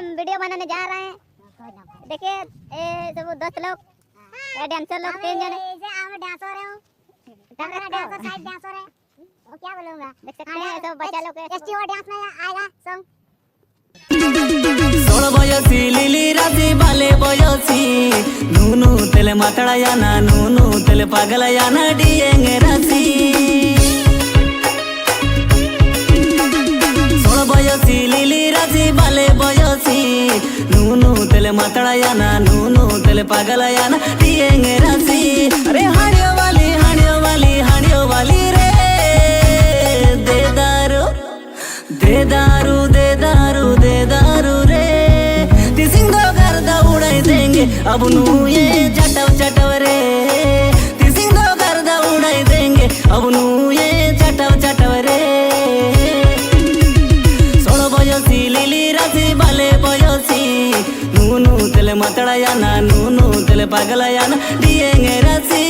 हम वीडियो बनाने जा रहे हैं। देखिए ये सब दोस्त लोग, ये डांसर लोग 3 जने। मैं डांसर हूँ, डांसर साइड डांसर है। वो क्या बोलूँगा, देख सकते हैं सब बच्चा लोग एसटी और डांस में आएगा सॉन्ग। 16 বয়সী লিলি রাজি বালে বয়সী নুনু তেলে মাতড়ায়ানা নুনু তেলে পাগলায়ানা ডিয়েঙ্গে রাশি 16 বয়সী লিলি রাজি বালে বয়সী নুনু তেলে মাতড়ায়ানা নুনু তেলে পাগলায়ানা ডিয়েঙ্গে রাশি अरे हाड़ियो वाली हाड़ियो वाली हाड़ियो वाली रे दे दारू दे दारू दे दारू दे दारू रे तिसिंगो गर्दा उड़ाई देंगे अब नू ये चटव चटव रे तिसिंगो गर्दा उड़ाई देंगे अब नू ये चटव चटव रे 16 বয়সী লিলি রাশি বালে বয়সী নুনু তেলে মাতড়ায়ানা নুনু তেলে পাগলায়ানা ডিয়েঙ্গে রাশি